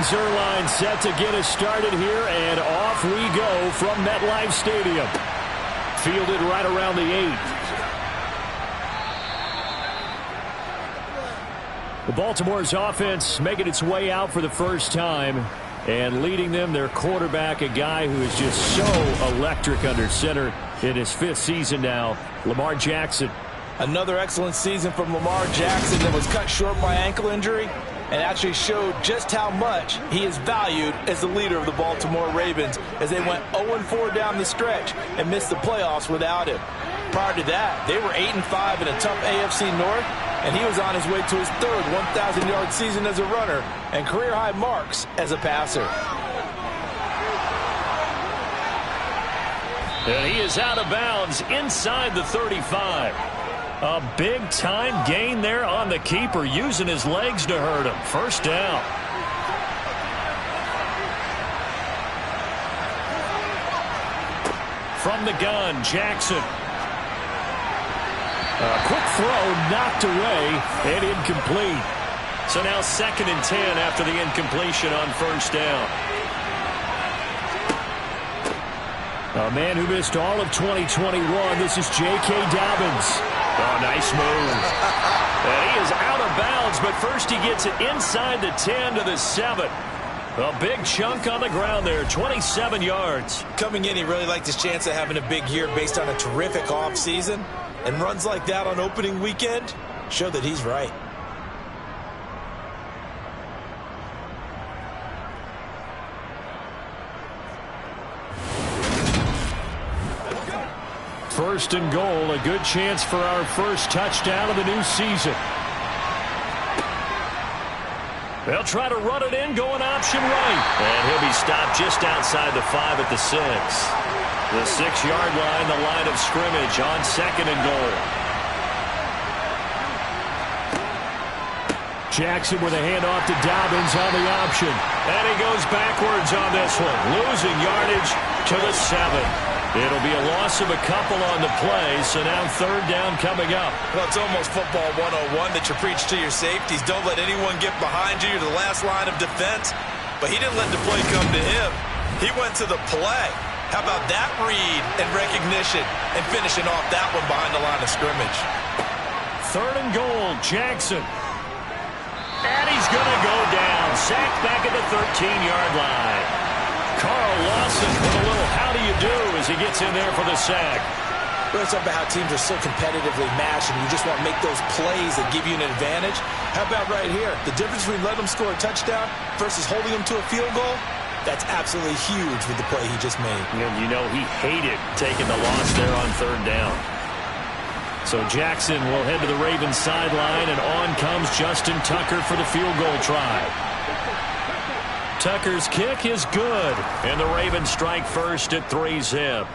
Zerline set to get us started here, and off we go from MetLife Stadium. Fielded right around the 8. The Baltimore's offense making its way out for the first time, and leading them, their quarterback, a guy who is just so electric under center in his 5th season now, Lamar Jackson. Another excellent season from Lamar Jackson that was cut short by ankle injury and actually showed just how much he is valued as the leader of the Baltimore Ravens as they went 0-4 down the stretch and missed the playoffs without him. Prior to that, they were 8-5 in a tough AFC North, and he was on his way to his 3rd 1,000-yard season as a runner and career-high marks as a passer. And he is out of bounds inside the 35. A big-time gain there on the keeper, using his legs to hurt him. First down. From the gun, Jackson. A quick throw knocked away and incomplete. So now 2nd and 10 after the incompletion on first down. A man who missed all of 2021. This is J.K. Dobbins. Oh, nice move. And he is out of bounds, but first he gets it inside the 10 to the 7. A big chunk on the ground there, 27 yards. Coming in, he really liked his chance of having a big year based on a terrific offseason. And runs like that on opening weekend show that he's right. First and goal, a good chance for our first touchdown of the new season. They'll try to run it in, going option right. And he'll be stopped just outside the 5 at the 6. The 6-yard line, the line of scrimmage on 2nd and goal. Jackson with a handoff to Dobbins on the option. And he goes backwards on this one, losing yardage to the 7. It'll be a loss of a couple on the play, so now 3rd down coming up. Well, it's almost football 101 that you preach to your safeties. Don't let anyone get behind you. You're the last line of defense. But he didn't let the play come to him. He went to the play. How about that read and recognition and finishing off that one behind the line of scrimmage? 3rd and goal, Jackson. And he's going to go down. Sacked back at the 13-yard line. Carl Lawson with a little how do you do as he gets in there for the sack. We're talking about how teams are so competitively matched and you just want to make those plays that give you an advantage. How about right here? The difference between letting them score a touchdown versus holding them to a field goal, that's absolutely huge with the play he just made. And you know he hated taking the loss there on 3rd down. So Jackson will head to the Ravens sideline, and on comes Justin Tucker for the field goal try. Tucker's kick is good, and the Ravens strike first at 3-zip.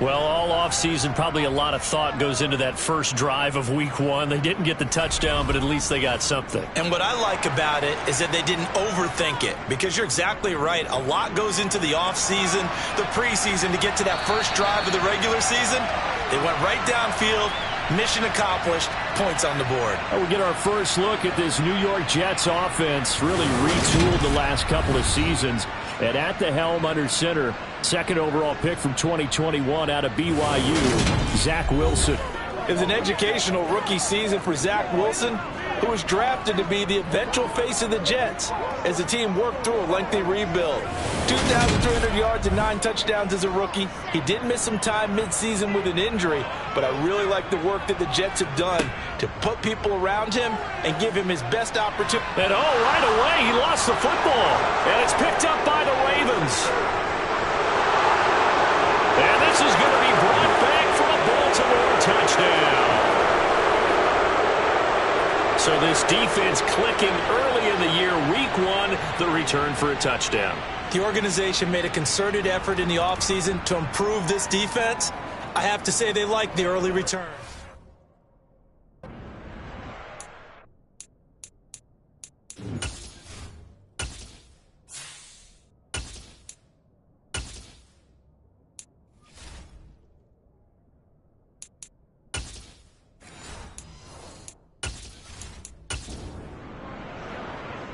Well, all offseason, probably a lot of thought goes into that first drive of Week 1. They didn't get the touchdown, but at least they got something. And what I like about it is that they didn't overthink it, because you're exactly right. A lot goes into the offseason, the preseason, to get to that first drive of the regular season. They went right downfield. Mission accomplished. Points on the board. We get our first look at this New York Jets offense, really retooled the last couple of seasons. And at the helm under center, 2nd overall pick from 2021 out of BYU, Zach Wilson. It was an educational rookie season for Zach Wilson, who was drafted to be the eventual face of the Jets as the team worked through a lengthy rebuild. 2,300 yards and 9 touchdowns as a rookie. He did miss some time midseason with an injury, but I really like the work that the Jets have done to put people around him and give him his best opportunity. And right away, he lost the football. And it's picked up by the Ravens. And this is going to be brought back for a Baltimore touchdown. So this defense clicking early in the year, Week 1, the return for a touchdown. The organization made a concerted effort in the offseason to improve this defense. I have to say they like the early return.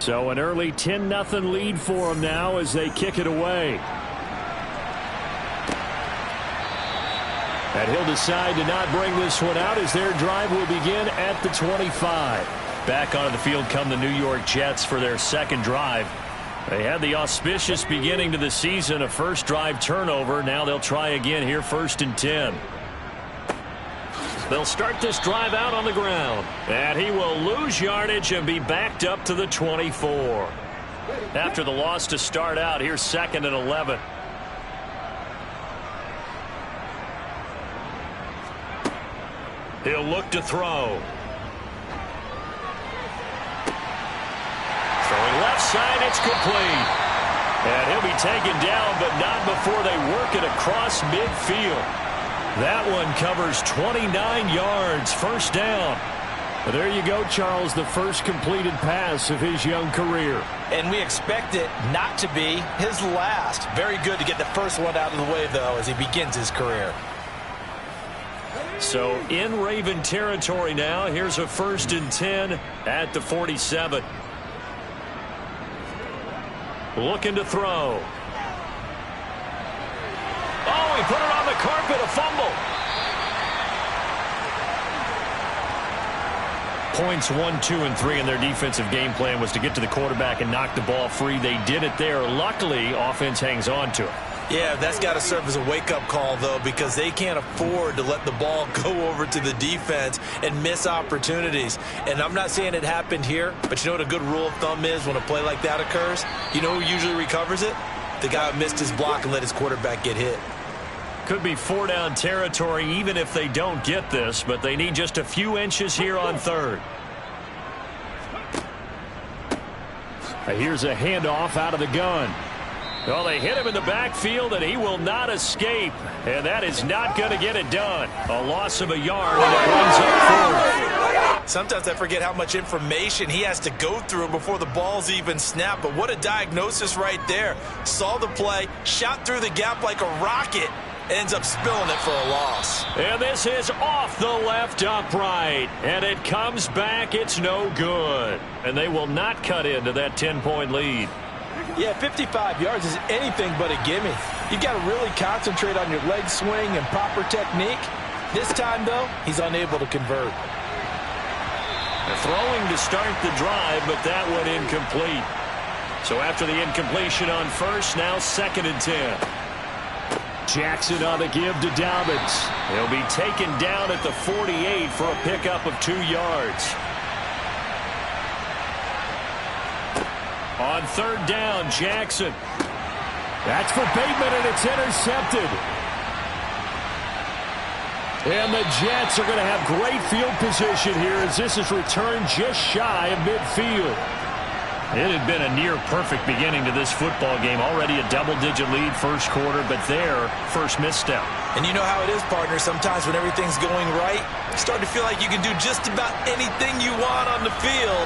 So an early 10-0 lead for them now as they kick it away. And he'll decide to not bring this one out as their drive will begin at the 25. Back onto the field come the New York Jets for their second drive. They had the auspicious beginning to the season, a first drive turnover. Now they'll try again here, 1st and 10. They'll start this drive out on the ground. And he will lose yardage and be backed up to the 24. After the loss to start out, here's 2nd and 11. He'll look to throw. Throwing left side, it's complete. And he'll be taken down, but not before they work it across midfield. That one covers 29 yards, 1st down. But there you go, Charles, the first completed pass of his young career. And we expect it not to be his last. Very good to get the first one out of the way, though, as he begins his career. So in Raven territory now, here's a 1st and 10 at the 47. Looking to throw. Oh, he put it on the carpet, a fumble. Points 1, 2, and 3 in their defensive game plan was to get to the quarterback and knock the ball free. They did it there. Luckily, offense hangs on to it. Yeah, that's got to serve as a wake-up call, though, because they can't afford to let the ball go over to the defense and miss opportunities. And I'm not saying it happened here, but you know what a good rule of thumb is when a play like that occurs? You know who usually recovers it? The guy who missed his block and let his quarterback get hit. Could be 4-down territory even if they don't get this, but they need just a few inches here on 3rd. Here's a handoff out of the gun. Well, they hit him in the backfield, and he will not escape. And that is not going to get it done. A loss of a yard, and it brings up 4th. Sometimes I forget how much information he has to go through before the ball's even snapped. But what a diagnosis right there. Saw the play, shot through the gap like a rocket, ends up spilling it for a loss. And this is off the left upright. And it comes back. It's no good. And they will not cut into that 10-point lead. Yeah, 55 yards is anything but a gimme. You've got to really concentrate on your leg swing and proper technique. This time, though, he's unable to convert. Throwing to start the drive, but that one incomplete. So after the incompletion on 1st, now 2nd and 10. Jackson on the give to Dobbins. He'll be taken down at the 48 for a pickup of 2 yards. On 3rd down, Jackson. That's for Bateman, and it's intercepted. And the Jets are going to have great field position here as this is returned just shy of midfield. It had been a near-perfect beginning to this football game. Already a double-digit lead 1st quarter, but their first misstep. And you know how it is, partner. Sometimes when everything's going right, you start to feel like you can do just about anything you want on the field.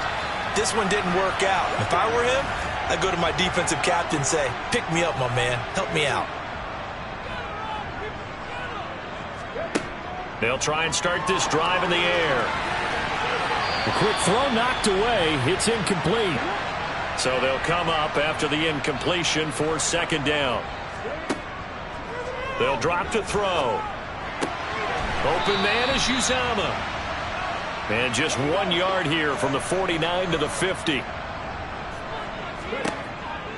This one didn't work out. If I were him, I'd go to my defensive captain and say, pick me up, my man. Help me out. They'll try and start this drive in the air. The quick throw knocked away. It's incomplete. So they'll come up after the incompletion for 2nd down. They'll drop to throw. Open man is Uzama. And just 1 yard here from the 49 to the 50.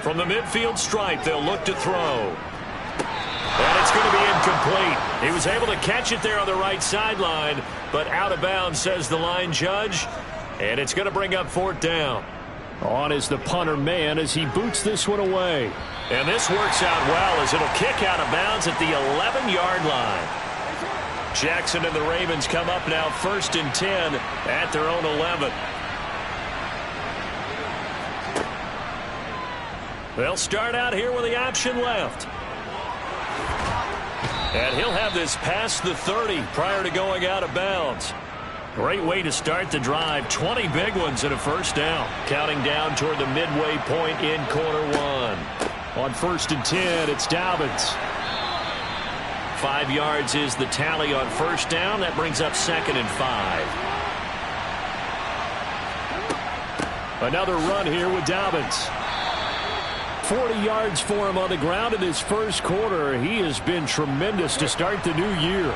From the midfield stripe, they'll look to throw. And it's going to be incomplete. He was able to catch it there on the right sideline, but out of bounds, says the line judge. And it's going to bring up 4th down. On is the punter man as he boots this one away. And this works out well as it'll kick out of bounds at the 11-yard line. Jackson and the Ravens come up now 1st and 10 at their own 11. They'll start out here with the option left. And he'll have this past the 30 prior to going out of bounds. Great way to start the drive. 20 big ones and a 1st down. Counting down toward the midway point in quarter 1. On 1st and 10, it's Dobbins. 5 yards is the tally on 1st down. That brings up 2nd and 5. Another run here with Dobbins. 40 yards for him on the ground in his first quarter. He has been tremendous to start the new year.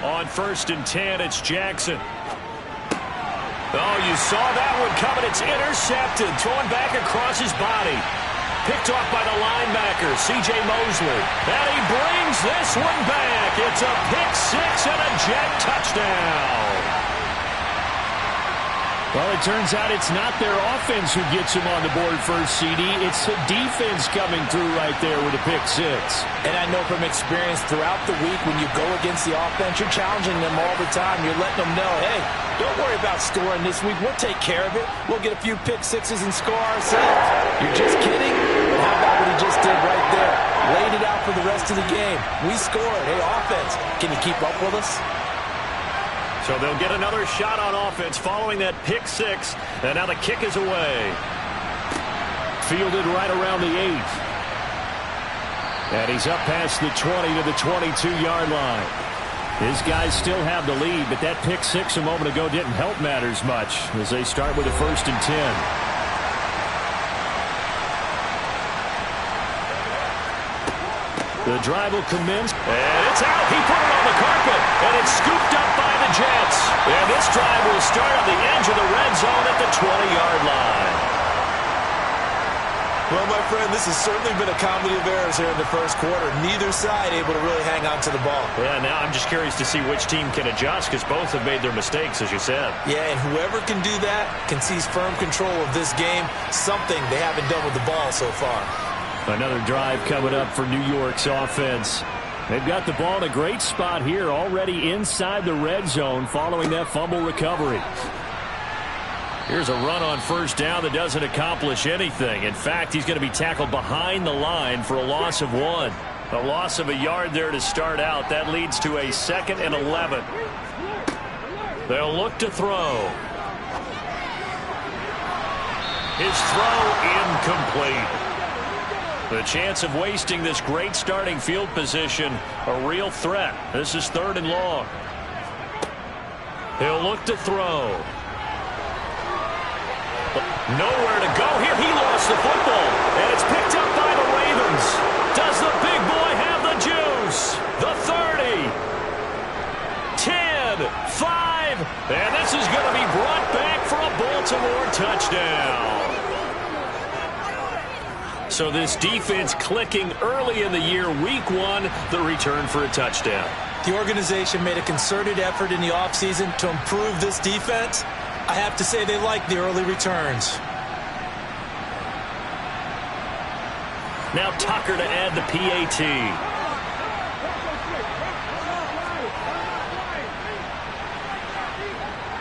On 1st and 10, it's Jackson. Oh, you saw that one coming. It's intercepted. Thrown back across his body. Picked off by the linebacker, C.J. Mosley. And he brings this one back. It's a pick six and a Jet touchdown. Well, it turns out it's not their offense who gets him on the board first, CD. It's the defense coming through right there with a pick six. And I know from experience throughout the week when you go against the offense, you're challenging them all the time. You're letting them know, hey, don't worry about scoring this week. We'll take care of it. We'll get a few pick sixes and score ourselves. You're just kidding? But how about what he just did right there? Laid it out for the rest of the game. We scored. Hey, offense, can you keep up with us? So they'll get another shot on offense following that pick six. And now the kick is away. Fielded right around the 8. And he's up past the 20 to the 22-yard line. His guys still have the lead, but that pick six a moment ago didn't help matters much as they start with a 1st and 10. The drive will commence, and it's out. He put it on the carpet, and it's scooped up by the Jets. And this drive will start on the edge of the red zone at the 20-yard line. Well, my friend, this has certainly been a comedy of errors here in the first quarter. Neither side able to really hang on to the ball. Yeah, now I'm just curious to see which team can adjust because both have made their mistakes, as you said. Yeah, and whoever can do that can seize firm control of this game, something they haven't done with the ball so far. Another drive coming up for New York's offense. They've got the ball in a great spot here, already inside the red zone following that fumble recovery. Here's a run on 1st down that doesn't accomplish anything. In fact, he's going to be tackled behind the line for a loss of 1. A loss of a yard there to start out. That leads to a 2nd and 11. They'll look to throw. His throw incomplete. The chance of wasting this great starting field position, a real threat. This is 3rd and long. He'll look to throw. Nowhere to go here. He lost the football, and it's picked up by the Ravens. Does the big boy have the juice? The 30, 10, 5, and this is going to be brought back for a Baltimore touchdown. So this defense clicking early in the year, week 1, the return for a touchdown. The organization made a concerted effort in the offseason to improve this defense. I have to say they like the early returns. Now Tucker to add the PAT.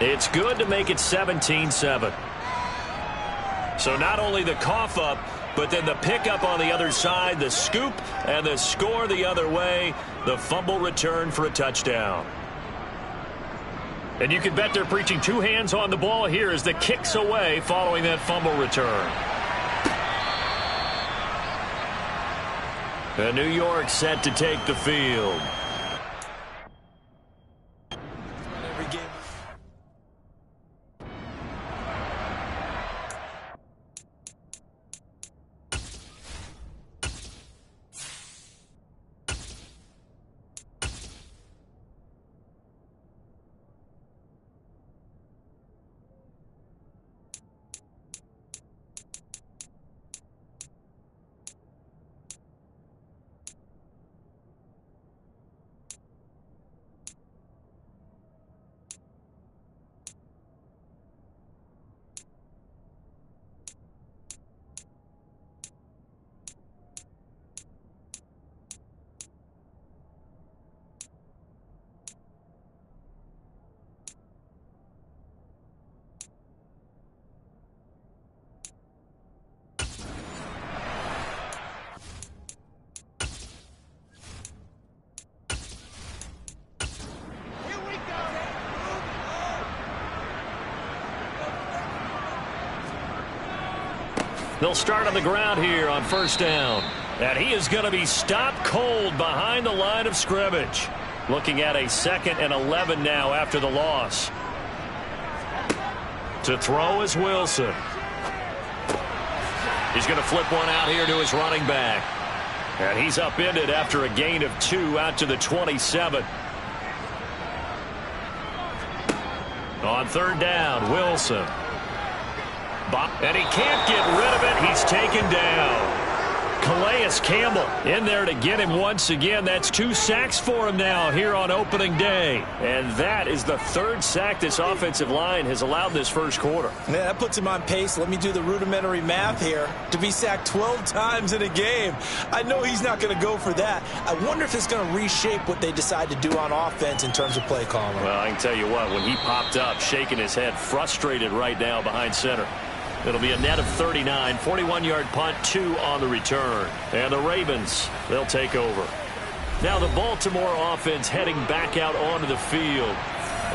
It's good to make it 17-7. So not only the cough up, but then the pickup on the other side, the scoop, and the score the other way, the fumble return for a touchdown. And you can bet they're preaching 2 hands on the ball here as the kick's away following that fumble return. And New York set to take the field. They'll start on the ground here on 1st down. And he is going to be stopped cold behind the line of scrimmage. Looking at a 2nd and 11 now after the loss. To throw is Wilson. He's going to flip one out here to his running back. And he's upended after a gain of 2 out to the 27. On 3rd down, Wilson. And he can't get rid of it. He's taken down. Calais Campbell in there to get him once again. That's 2 sacks for him now here on opening day. And that is the 3rd sack this offensive line has allowed this first quarter. Yeah, that puts him on pace. Let me do the rudimentary math here. To be sacked 12 times in a game. I know he's not going to go for that. I wonder if it's going to reshape what they decide to do on offense in terms of play calling. Well, I can tell you what, when he popped up, shaking his head, frustrated right now behind center. It'll be a net of 39, 41-yard punt, 2 on the return. And the Ravens, they'll take over. Now the Baltimore offense heading back out onto the field.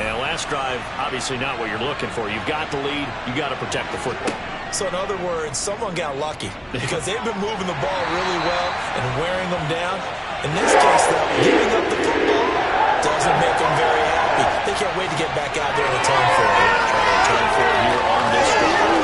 And last drive, obviously not what you're looking for. You've got the lead. You got to protect the football. So in other words, someone got lucky because they've been moving the ball really well and wearing them down. In this case, though, giving up the football doesn't make them very happy. They can't wait to get back out there and atone for it. Trying to atone for it here on this drive.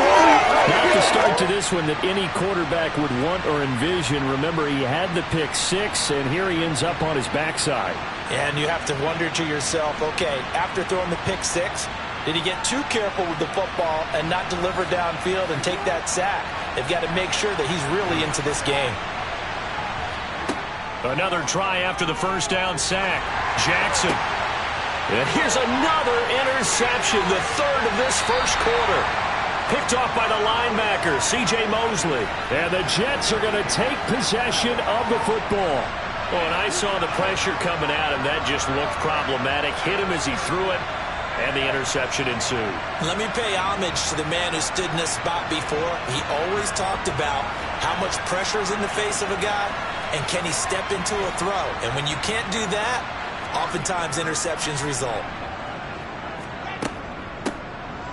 Not the start to this one that any quarterback would want or envision. Remember, he had the pick 6, and here he ends up on his backside. And you have to wonder to yourself, okay, after throwing the pick 6, did he get too careful with the football and not deliver downfield and take that sack? They've got to make sure that he's really into this game. Another try after the first down sack. Jackson. And here's another interception, the 3rd of this first quarter. Picked off by the linebacker, C.J. Mosley. And the Jets are going to take possession of the football. Oh, and I saw the pressure coming at him. That just looked problematic. Hit him as he threw it, and the interception ensued. Let me pay homage to the man who stood in this spot before. He always talked about how much pressure is in the face of a guy, and can he step into a throw. And when you can't do that, oftentimes interceptions result.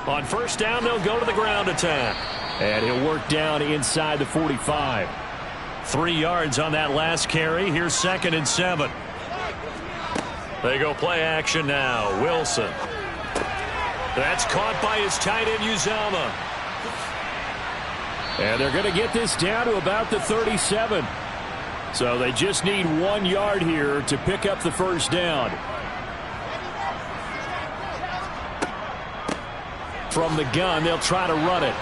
On first down, they'll go to the ground attack. And he'll work down inside the 45. 3 yards on that last carry. Here's 2nd and 7. They go play action now. Wilson. That's caught by his tight end, Uzama. And they're going to get this down to about the 37. So they just need 1 yard here to pick up the first down. From the gun, they'll try to run it.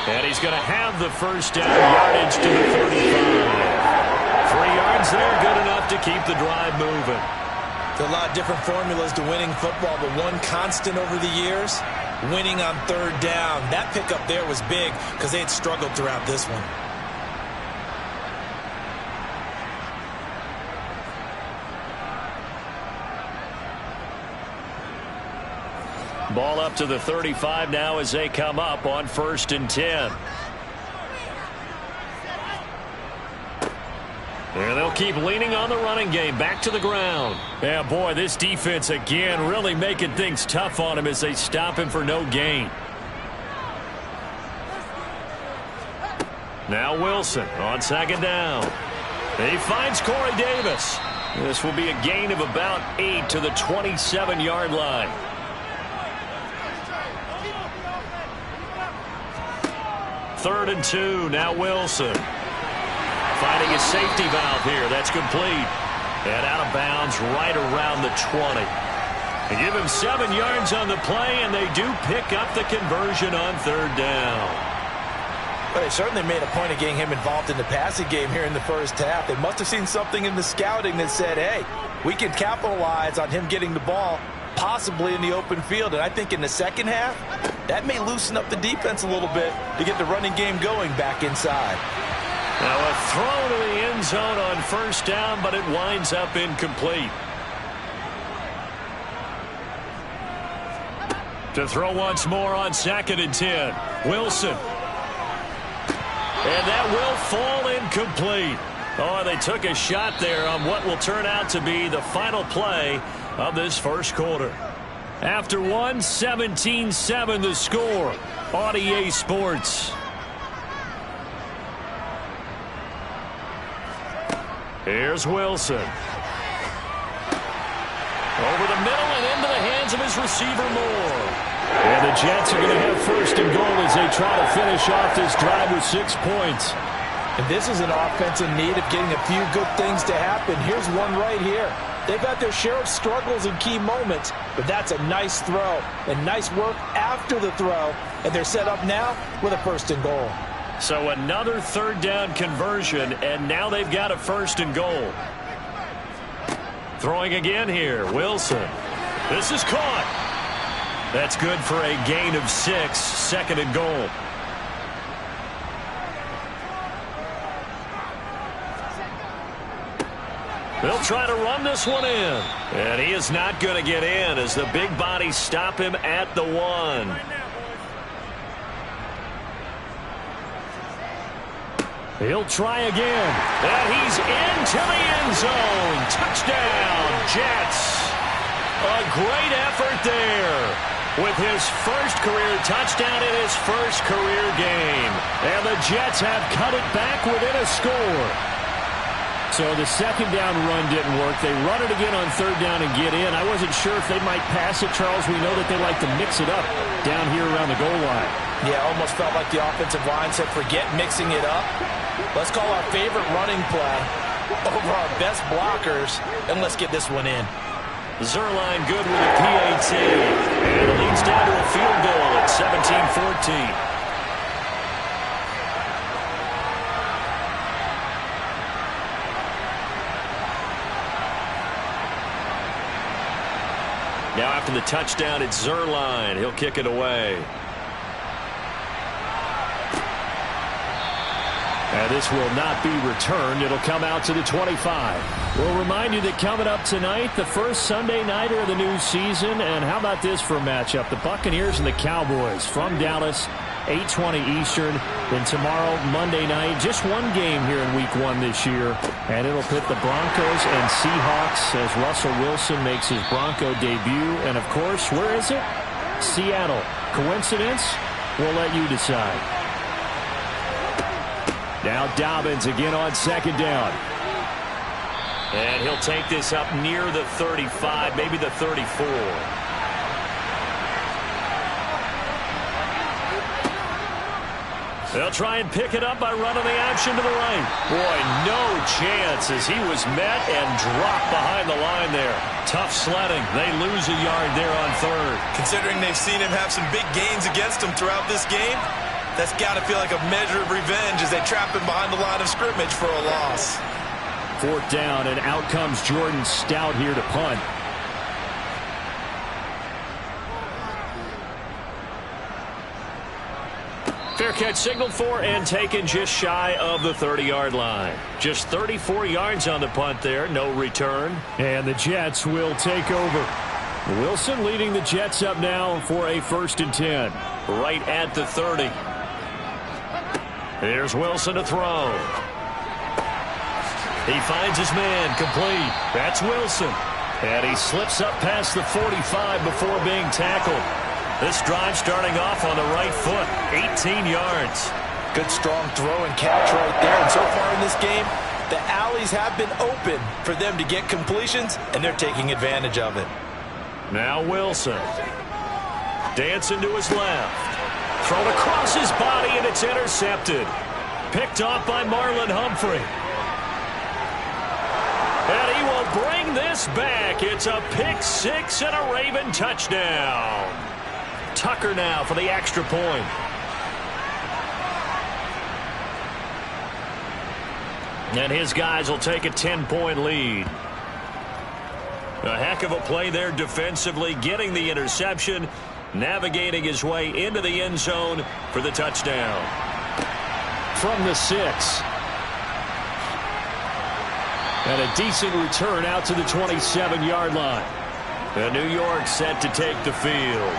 And he's going to have the first down, yardage to the 35. 3 yards there, good enough to keep the drive moving. There are a lot of different formulas to winning football, but one constant over the years, winning on 3rd down. That pickup there was big because they had struggled throughout this one. Ball up to the 35 now as they come up on 1st and 10. And they'll keep leaning on the running game. Back to the ground. Yeah, boy, this defense again really making things tough on him as they stop him for no gain. Now Wilson on 2nd down. He finds Corey Davis. This will be a gain of about 8 to the 27-yard line. Third and 2. Now Wilson. Finding his safety valve here. That's complete. And out of bounds right around the 20. They give him 7 yards on the play, and they do pick up the conversion on 3rd down. But they certainly made a point of getting him involved in the passing game here in the first half. They must have seen something in the scouting that said, hey, we can capitalize on him getting the ball, possibly in the open field. And I think in the second half, that may loosen up the defense a little bit to get the running game going back inside. Now a throw to the end zone on 1st down, but it winds up incomplete. To throw once more on 2nd and 10. Wilson. And that will fall incomplete. Oh, they took a shot there on what will turn out to be the final play of this first quarter. After 17-7 the score on EA Sports. Here's Wilson. Over the middle and into the hands of his receiver, Moore. And the Jets are going to have first and goal as they try to finish off this drive with 6 points. And this is an offense in need of getting a few good things to happen. Here's one right here. They've had their share of struggles in key moments, but that's a nice throw and nice work after the throw. And they're set up now with a first and goal. So another third down conversion, and now they've got a first and goal. Throwing again here, Wilson. This is caught. That's good for a gain of 6, second and goal. They'll try to run this one in. And he is not going to get in as the big bodies stop him at the 1. He'll try again. And he's into the end zone. Touchdown, Jets. A great effort there with his first career touchdown in his first career game. And the Jets have cut it back within a score. So the second down run didn't work. They run it again on third down and get in. I wasn't sure if they might pass it, Charles. We know that they like to mix it up down here around the goal line. Yeah, almost felt like the offensive line said, forget mixing it up. Let's call our favorite running play over our best blockers, and let's get this one in. Zerline good with a PAT. And it leads down to a field goal at 17-14. Now after the touchdown, it's Zerline. He'll kick it away. And this will not be returned. It'll come out to the 25. We'll remind you that coming up tonight, the first Sunday nighter of the new season. And how about this for a matchup? The Buccaneers and the Cowboys from Dallas, 8:20 Eastern. Then tomorrow, Monday night, just one game here in Week 1 this year. And it'll pit the Broncos and Seahawks as Russell Wilson makes his Bronco debut. And, of course, where is it? Seattle. Coincidence? We'll let you decide. Now Dobbins again on second down. And he'll take this up near the 35, maybe the 34. They'll try and pick it up by running the option to the right. Boy, no chance as he was met and dropped behind the line there. Tough sledding. They lose a yard there on third. Considering they've seen him have some big gains against them throughout this game, that's got to feel like a measure of revenge as they trap him behind the line of scrimmage for a loss. Fourth down, and out comes Jordan Stout here to punt. Fair catch signaled for and taken just shy of the 30-yard line. Just 34 yards on the punt there, no return. And the Jets will take over. Wilson leading the Jets up now for a 1st and 10. Right at the 30. Here's Wilson to throw. He finds his man complete. That's Wilson. And he slips up past the 45 before being tackled. This drive starting off on the right foot, 18 yards. Good strong throw and catch right there. And so far in this game, the alleys have been open for them to get completions, and they're taking advantage of it. Now Wilson. Dancing to his left. Thrown across his body, and it's intercepted. Picked off by Marlon Humphrey. And he will bring this back. It's a pick six and a Raven touchdown. Tucker now for the extra point. And his guys will take a 10-point lead. A heck of a play there defensively, getting the interception, navigating his way into the end zone for the touchdown. From the 6. And a decent return out to the 27-yard line. And New York set to take the field.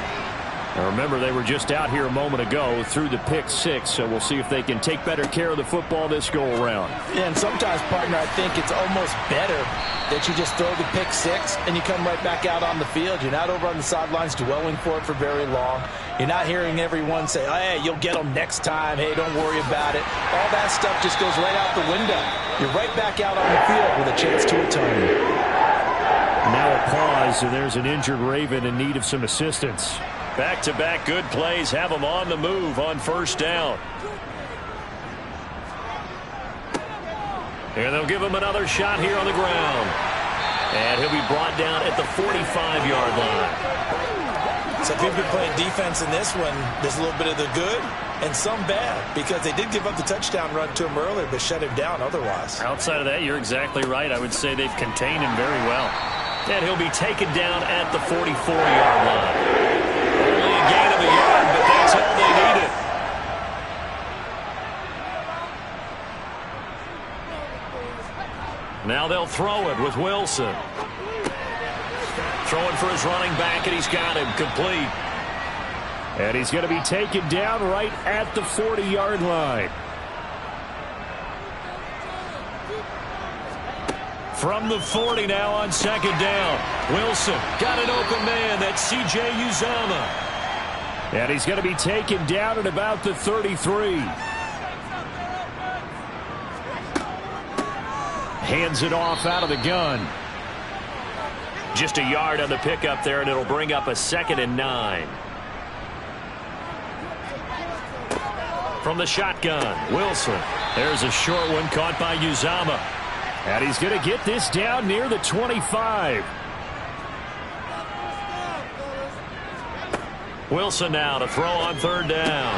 Now remember, they were just out here a moment ago through the pick 6, so we'll see if they can take better care of the football this go-around. Yeah, and sometimes, partner, I think it's almost better that you just throw the pick 6 and you come right back out on the field. You're not over on the sidelines dwelling for it for very long. You're not hearing everyone say, oh, hey, you'll get them next time. Hey, don't worry about it. All that stuff just goes right out the window. You're right back out on the field with a chance to atone. Now a pause, and there's an injured Raven in need of some assistance. Back-to-back good plays have him on the move on first down. And they'll give him another shot here on the ground. And he'll be brought down at the 45-yard line. So if you've been playing defense in this one, there's a little bit of the good and some bad, because they did give up the touchdown run to him earlier, but shut him down otherwise. Outside of that, you're exactly right. I would say they've contained him very well. And he'll be taken down at the 44-yard line. Only a gain of a yard, but that's all they needed. Now they'll throw it with Wilson. Throwing for his running back, and he's got him complete. And he's going to be taken down right at the 40-yard line. From the 40 now on second down. Wilson got an open man. That's C.J. Uzomah. And he's going to be taken down at about the 33. Hands it off out of the gun. Just a yard on the pickup there, and it'll bring up a 2nd and 9. From the shotgun, Wilson. There's a short one caught by Uzomah. And he's going to get this down near the 25. Wilson now to throw on third down.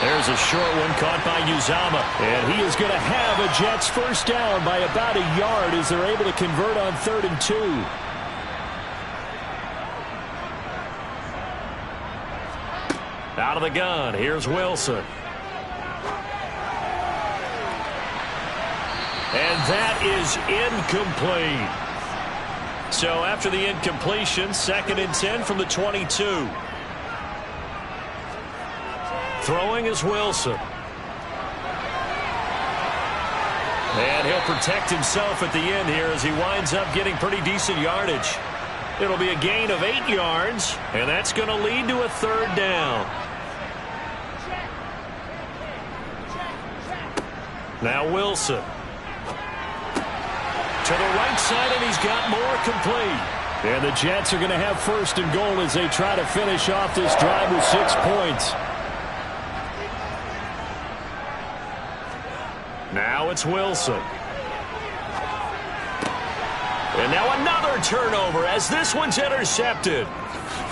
There's a short one caught by Uzomah. And he is going to have a Jets first down by about a yard as they're able to convert on 3rd and 2. Out of the gun, here's Wilson. And that is incomplete. So after the incompletion, 2nd and 10 from the 22. Throwing is Wilson. And he'll protect himself at the end here as he winds up getting pretty decent yardage. It'll be a gain of 8 yards, and that's going to lead to a 3rd down. Now Wilson. To the right side, and he's got more complete. And the Jets are going to have 1st and goal as they try to finish off this drive with 6 points. Now it's Wilson. And now another turnover as this one's intercepted.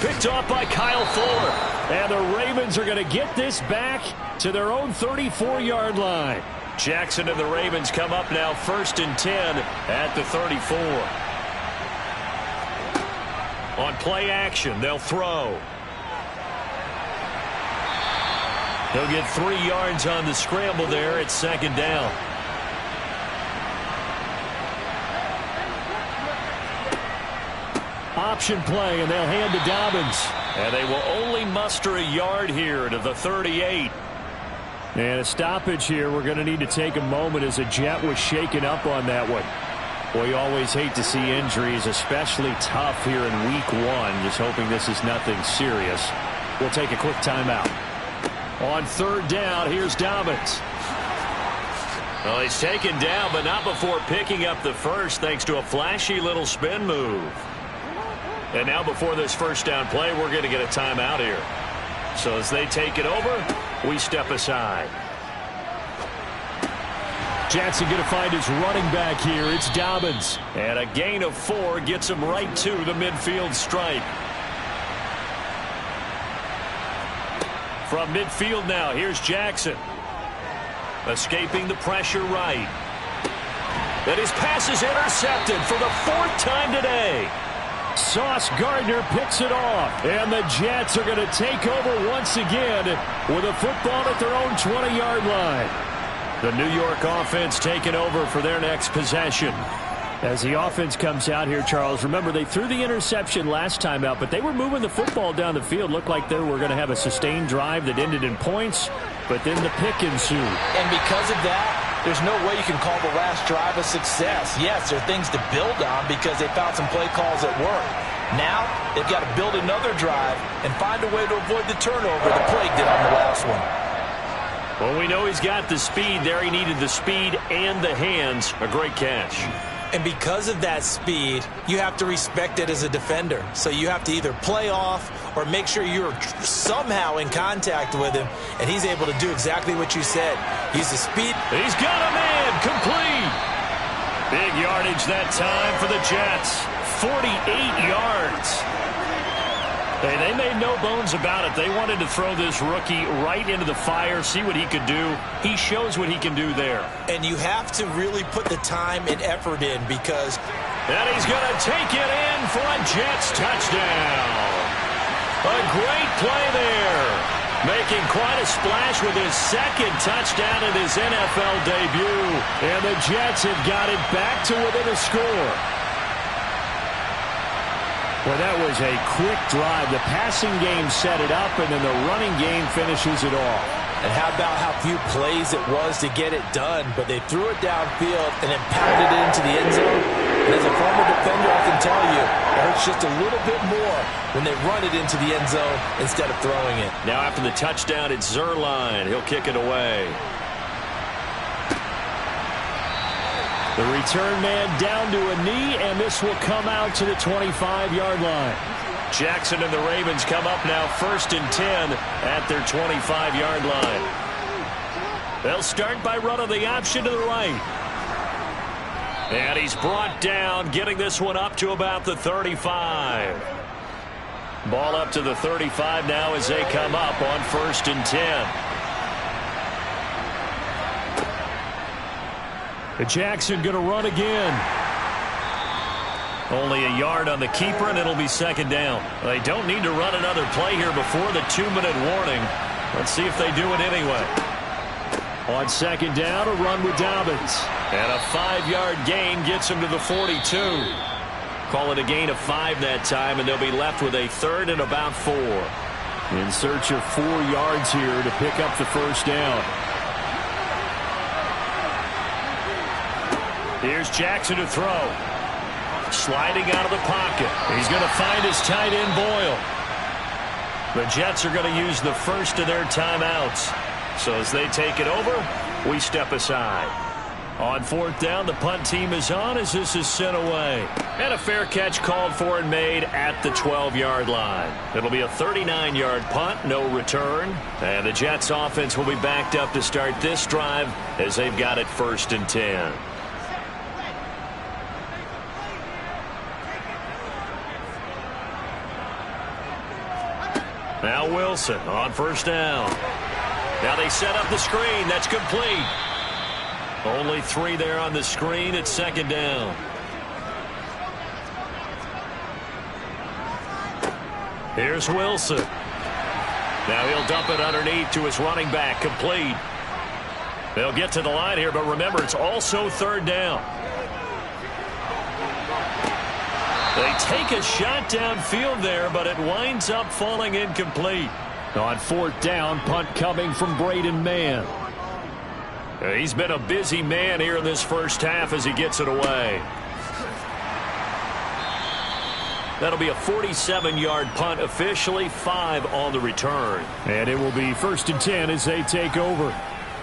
Picked off by Kyle Fuller. And the Ravens are going to get this back to their own 34-yard line. Jackson and the Ravens come up now 1st and 10 at the 34. On play action, they'll throw. They'll get 3 yards on the scramble there at 2nd down. Option play, and they'll hand to Dobbins. And they will only muster a yard here to the 38. And a stoppage here. We're going to need to take a moment as a Jet was shaken up on that one. Well, you always hate to see injuries, especially tough here in week 1. Just hoping this is nothing serious. We'll take a quick timeout. On 3rd down, here's Dobbins. Well, he's taken down, but not before picking up the first thanks to a flashy little spin move. And now before this first down play, we're going to get a timeout here. So as they take it over, we step aside. Jackson going to find his running back here. It's Dobbins. And a gain of 4 gets him right to the midfield stripe. From midfield now, here's Jackson. Escaping the pressure right. And his pass is intercepted for the 4th time today. Sauce Gardner picks it off. And the Jets are going to take over once again with a football at their own 20-yard line. The New York offense taking over for their next possession. As the offense comes out here, Charles, remember they threw the interception last time out, but they were moving the football down the field. Looked like they were going to have a sustained drive that ended in points, but then the pick ensued. And because of that, there's no way you can call the last drive a success. Yes, there are things to build on because they found some play calls that work. Now, they've got to build another drive and find a way to avoid the turnover the Plague did on the last one. Well, we know he's got the speed there. He needed the speed and the hands. A great catch. And because of that speed, you have to respect it as a defender. So you have to either play off or make sure you're somehow in contact with him, and he's able to do exactly what you said. Use the speed. He's got a man complete. Big yardage that time for the Jets. 48 yards. Hey, they made no bones about it. They wanted to throw this rookie right into the fire, see what he could do. He shows what he can do there. And you have to really put the time and effort in because... And he's going to take it in for a Jets touchdown. A great play there. Making quite a splash with his second touchdown in his NFL debut. And the Jets have got it back to within a score. Well, that was a quick drive. The passing game set it up, and then the running game finishes it off. And how about how few plays it was to get it done, but they threw it downfield and then pounded it into the end zone. And as a former defender, I can tell you, it hurts just a little bit more when they run it into the end zone instead of throwing it. Now after the touchdown, it's Zuerlein. He'll kick it away. The return man down to a knee, and this will come out to the 25-yard line. Jackson and the Ravens come up now 1st and 10 at their 25-yard line. They'll start by running the option to the right. And he's brought down, getting this one up to about the 35. Ball up to the 35 now as they come up on 1st and 10. Jackson going to run again. Only a yard on the keeper, and it'll be 2nd down. They don't need to run another play here before the 2-minute warning. Let's see if they do it anyway. On 2nd down, a run with Dobbins. And a 5-yard gain gets him to the 42. Call it a gain of 5 that time, and they'll be left with a 3rd and about 4. In search of 4 yards here to pick up the 1st down. Here's Jackson to throw. Sliding out of the pocket. He's going to find his tight end, Boyle. The Jets are going to use the first of their timeouts. So as they take it over, we step aside. On 4th down, the punt team is on as this is sent away. And a fair catch called for and made at the 12-yard line. It'll be a 39-yard punt, no return. And the Jets offense will be backed up to start this drive as they've got it 1st and 10. Now Wilson on 1st down. Now they set up the screen. That's complete. Only 3 there on the screen. It's 2nd down. Here's Wilson. Now he'll dump it underneath to his running back. Complete. They'll get to the line here, but remember, it's also 3rd down. They take a shot downfield there, but it winds up falling incomplete. On 4th down, punt coming from Braden Mann. He's been a busy man here in this first half as he gets it away. That'll be a 47-yard punt, officially 5 on the return. And it will be 1st and 10 as they take over.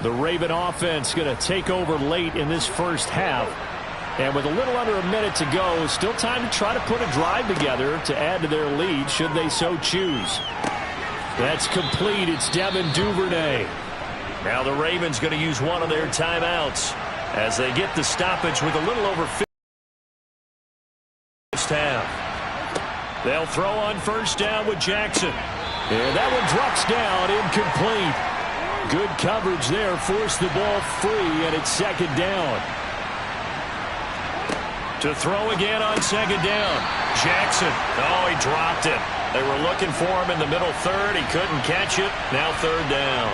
The Raven offense going to take over late in this first half. And with a little under a minute to go, still time to try to put a drive together to add to their lead should they so choose. That's complete. It's Devin Duvernay. Now the Ravens going to use one of their timeouts as they get the stoppage with a little over 50 first half. They'll throw on 1st down with Jackson. And that one drops down, incomplete. Good coverage there, forced the ball free, and it's 2nd down. To throw again on 2nd down. Jackson. Oh, he dropped it. They were looking for him in the middle 3rd. He couldn't catch it. Now 3rd down.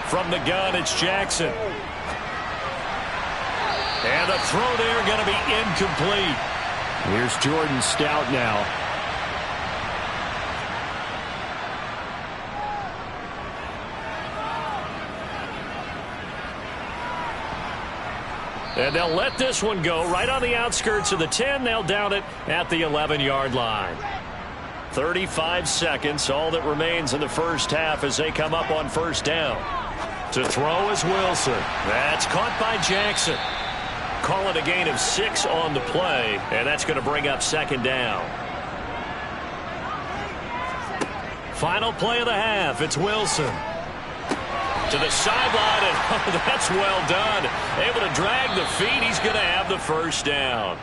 From the gun, it's Jackson. And the throw there going to be incomplete. Here's Jordan Stout now. And they'll let this one go right on the outskirts of the 10. They'll down it at the 11-yard line. 35 seconds, all that remains in the first half as they come up on 1st down. To throw is Wilson. That's caught by Jackson. Call it a gain of 6 on the play, and that's going to bring up second down. Final play of the half. It's Wilson. To the sideline, and oh, that's well done. Able to drag the feet. He's going to have the first down.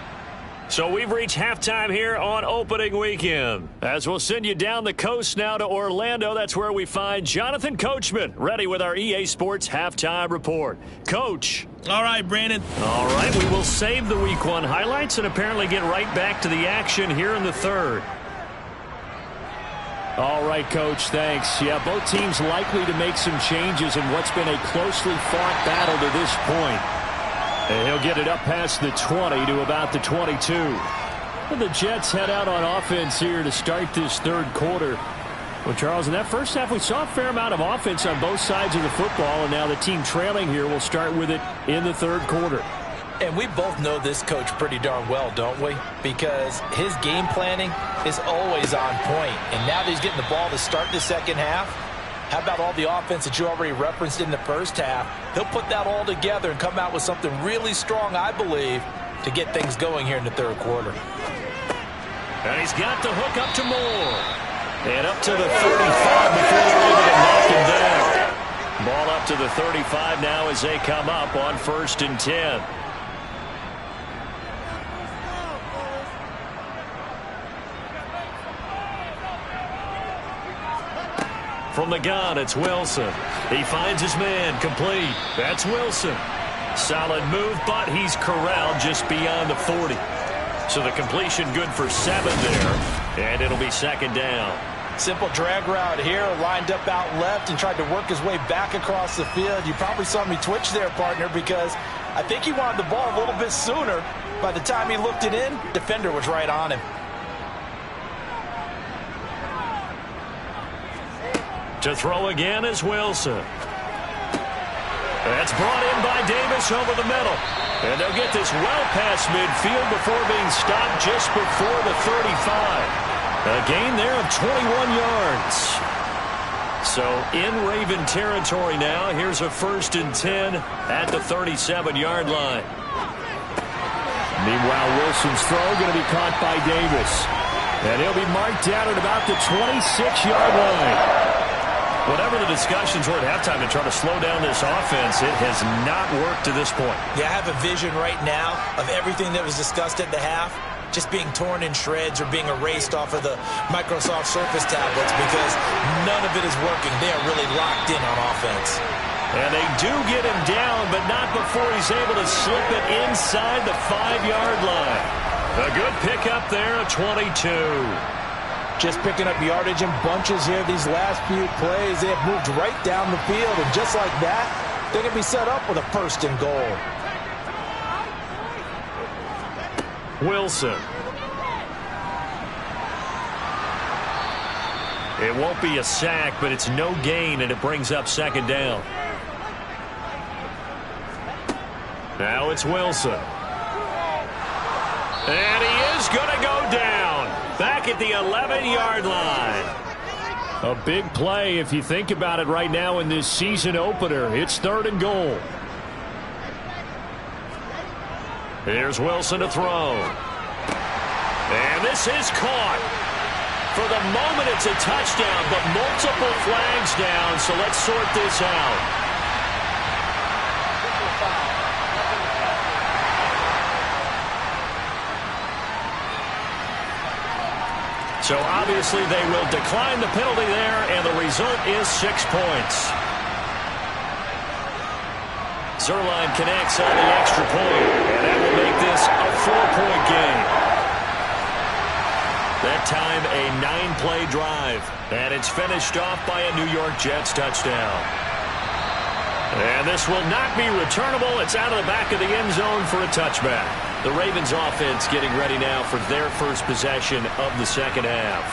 So we've reached halftime here on opening weekend. As we'll send you down the coast now to Orlando, that's where we find Jonathan Coachman, ready with our EA Sports halftime report. Coach. All right, Brandon. All right, we will save the Week 1 highlights and apparently get right back to the action here in the third. All right, Coach, thanks. Yeah, both teams likely to make some changes in what's been a closely fought battle to this point. And he'll get it up past the 20 to about the 22. And the Jets head out on offense here to start this third quarter. Well, Charles, in that first half, we saw a fair amount of offense on both sides of the football, and now the team trailing here will start with it in the third quarter. And we both know this coach pretty darn well, don't we? Because his game planning is always on point. And now that he's getting the ball to start the second half, how about all the offense that you already referenced in the first half? He'll put that all together and come out with something really strong, I believe, to get things going here in the third quarter. And he's got the hook up to Moore. And up to the 35 before they're able to knock him down. Ball up to the 35 now as they come up on 1st and 10. From the gun, it's Wilson. He finds his man, complete. That's Wilson. Solid move, but he's corralled just beyond the 40. So the completion good for 7 there, and it'll be second down. Simple drag route here, lined up out left and tried to work his way back across the field. You probably saw me twitch there, partner, because I think he wanted the ball a little bit sooner. By the time he looked it in, defender was right on him. To throw again is Wilson. That's brought in by Davis over the middle. And they'll get this well past midfield before being stopped just before the 35. A gain there of 21 yards. So in Raven territory now. Here's a 1st and 10 at the 37-yard line. Meanwhile, Wilson's throw going to be caught by Davis. And he'll be marked down at about the 26-yard line. Whatever the discussions were at halftime to try to slow down this offense, it has not worked to this point. Yeah, I have a vision right now of everything that was discussed at the half just being torn in shreds or being erased off of the Microsoft Surface tablets because none of it is working. They are really locked in on offense. And they do get him down, but not before he's able to slip it inside the 5-yard line. A good pickup there, a 22. Just picking up yardage in bunches here these last few plays. They have moved right down the field, and just like that, they're going to be set up with a 1st and goal. Wilson. It won't be a sack, but it's no gain, and it brings up second down. Now it's Wilson. And he is going to go down. Back at the 11-yard line. A big play if you think about it right now in this season opener. It's 3rd and goal. Here's Wilson to throw. And this is caught. For the moment, it's a touchdown, but multiple flags down, so let's sort this out. So obviously they will decline the penalty there, and the result is 6 points. Zerline connects on the extra point, and that will make this a 4-point game. That time a 9-play drive, and it's finished off by a New York Jets touchdown. And this will not be returnable. It's out of the back of the end zone for a touchback. The Ravens offense getting ready now for their first possession of the second half.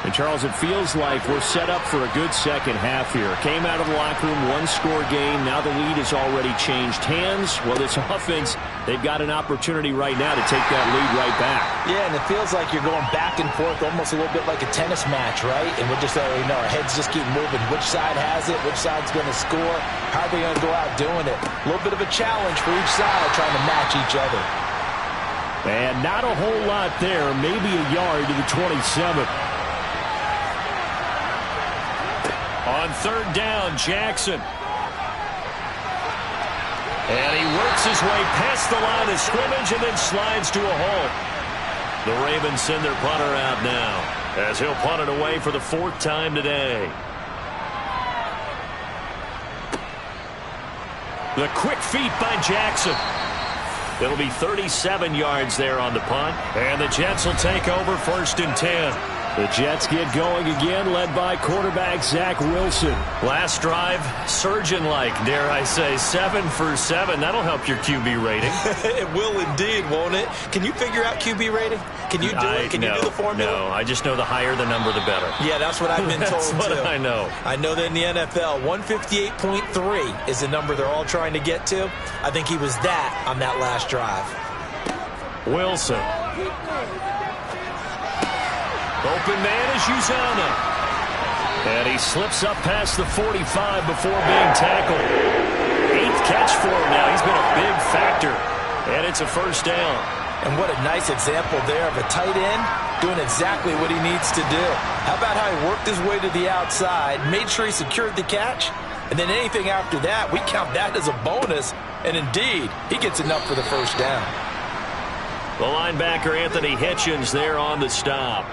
And, Charles, it feels like we're set up for a good second half here. Came out of the locker room, one-score game. Now the lead has already changed hands. Well, this offense, they've got an opportunity right now to take that lead right back. Yeah, and it feels like you're going back and forth almost a little bit like a tennis match, right? And we're just, our heads just keep moving. Which side has it? Which side's going to score? How are they going to go out doing it? A little bit of a challenge for each side trying to match each other. And not a whole lot there. Maybe a yard to the 27. On third down, Jackson. And he works his way past the line of scrimmage and then slides to a hole. The Ravens send their punter out now as he'll punt it away for the fourth time today. The quick feet by Jackson. It'll be 37 yards there on the punt. And the Jets will take over 1st and 10. The Jets get going again, led by quarterback Zach Wilson. Last drive, surgeon-like, dare I say, 7 for 7. That'll help your QB rating. It will indeed, won't it? Can you figure out QB rating? Can you do it? Can you do the formula? No, I just know the higher the number, the better. Yeah, that's what I've been told, That's what I know. I know that in the NFL, 158.3 is the number they're all trying to get to. I think he was that on that last drive. Wilson. Open man is Uzana. And he slips up past the 45 before being tackled. 8th catch for him now. He's been a big factor. And it's a first down. And what a nice example there of a tight end doing exactly what he needs to do. How about how he worked his way to the outside, made sure he secured the catch, and then anything after that, we count that as a bonus. And indeed, he gets enough for the first down. The linebacker Anthony Hitchens there on the stop.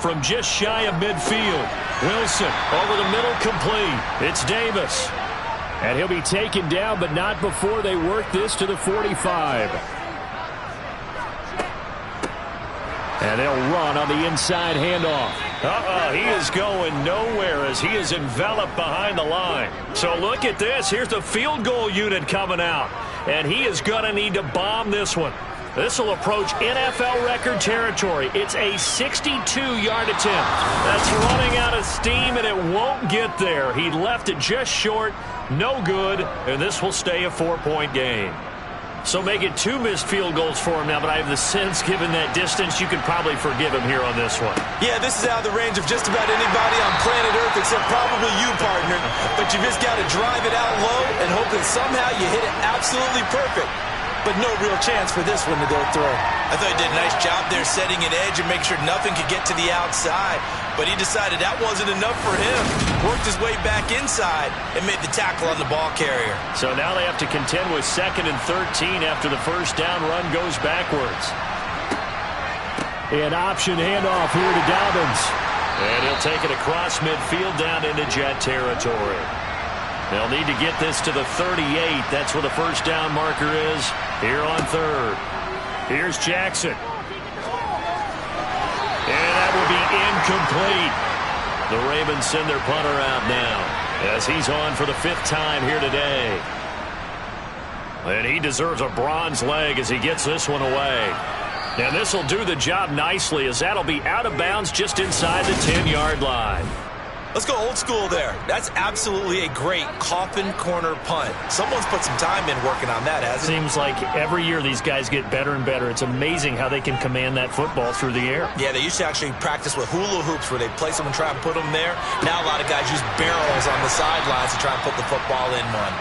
From just shy of midfield, Wilson over the middle, complete. It's Davis. And he'll be taken down, but not before they work this to the 45. And they'll run on the inside handoff. He is going nowhere as he is enveloped behind the line. So look at this. Here's the field goal unit coming out. And he is going to need to bomb this one. This will approach NFL record territory. It's a 62-yard attempt. That's running out of steam, and it won't get there. He left it just short. No good, and this will stay a 4-point game. So make it 2 missed field goals for him now, but I have the sense, given that distance, you could probably forgive him here on this one. Yeah, this is out of the range of just about anybody on planet Earth except probably you, partner. But you just got to drive it out low and hope that somehow you hit it absolutely perfect. But no real chance for this one to go through. I thought he did a nice job there setting an edge and make sure nothing could get to the outside. But he decided that wasn't enough for him. Worked his way back inside and made the tackle on the ball carrier. So now they have to contend with 2nd and 13 after the first down run goes backwards. An option handoff here to Dobbins. And he'll take it across midfield down into Jet territory. They'll need to get this to the 38. That's where the first down marker is here on 3rd. Here's Jackson. And that will be incomplete. The Ravens send their punter out now as he's on for the 5th time here today. And he deserves a bronze leg as he gets this one away. And this will do the job nicely as that'll be out of bounds just inside the 10-yard line. Let's go old school there. That's absolutely a great coffin corner punt. Someone's put some time in working on that, hasn't it? Seems like every year these guys get better and better. It's amazing how they can command that football through the air. Yeah, they used to actually practice with hula hoops where they place them and try and put them there. Now a lot of guys use barrels on the sidelines to try and put the football in one.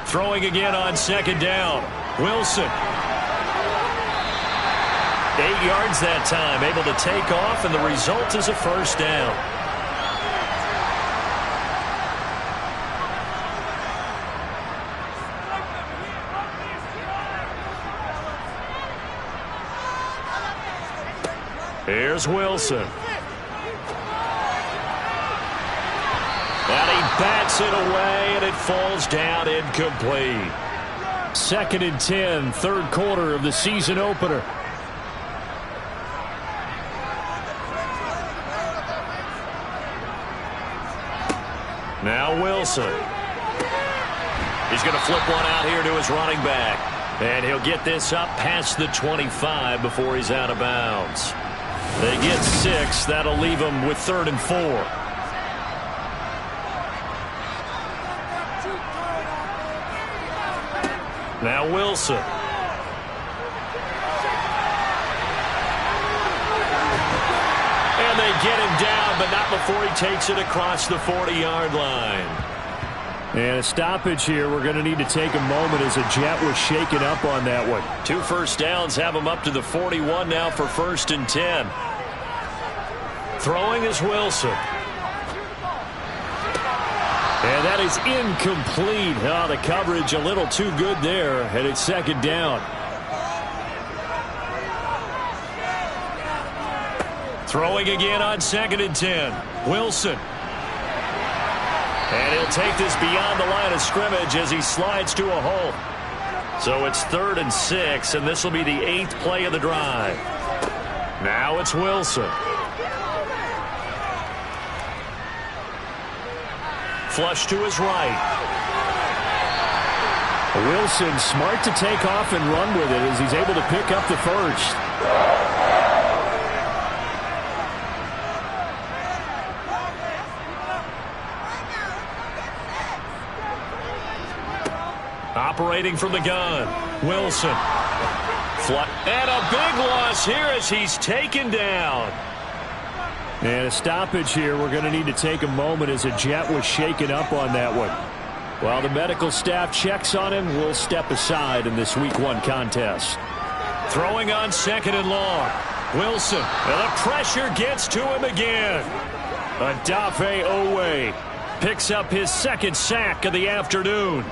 Throwing again on 2nd down. Wilson. 8 yards that time, able to take off, and the result is a first down. Here's Wilson. And he bats it away, and it falls down incomplete. 2nd and 10, 3rd quarter of the season opener. Now Wilson. He's going to flip one out here to his running back. And he'll get this up past the 25 before he's out of bounds. They get 6. That'll leave them with 3rd and 4. Now Wilson. And they get him down, but not before he takes it across the 40-yard line. And a stoppage here. We're going to need to take a moment as a Jet was shaken up on that one. 2 first downs have him up to the 41 now for 1st and 10. Throwing is Wilson. And that is incomplete. Oh, the coverage a little too good there, and it's 2nd down. Throwing again on 2nd and 10. Wilson. And he'll take this beyond the line of scrimmage as he slides to a hole. So it's 3rd and 6, and this will be the 8th play of the drive. Now it's Wilson. Flush to his right. Wilson smart to take off and run with it as he's able to pick up the first. Operating from the gun, Wilson. And a big loss here as he's taken down. And a stoppage here. We're going to need to take a moment as a Jet was shaken up on that one. While the medical staff checks on him, we'll step aside in this Week 1 contest. Throwing on 2nd and long. Wilson. And the pressure gets to him again. Odafe Owe picks up his 2nd sack of the afternoon.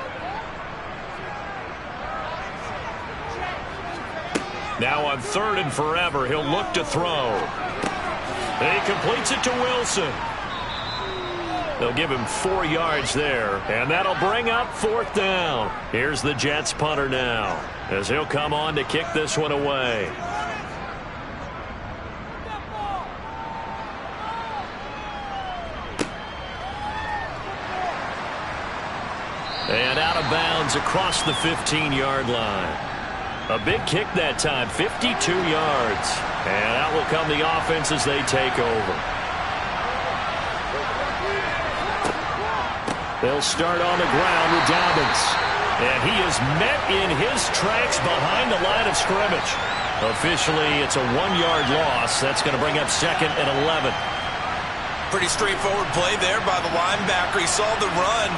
Now on 3rd and forever, he'll look to throw. He completes it to Wilson. They'll give him 4 yards there, and that'll bring up 4th down. Here's the Jets punter now, as he'll come on to kick this one away. And out of bounds across the 15-yard line. A big kick that time, 52 yards. And out will come the offense as they take over. They'll start on the ground with Dobbins. And he is met in his tracks behind the line of scrimmage. Officially, it's a 1-yard loss. That's going to bring up 2nd and 11. Pretty straightforward play there by the linebacker. He saw the run,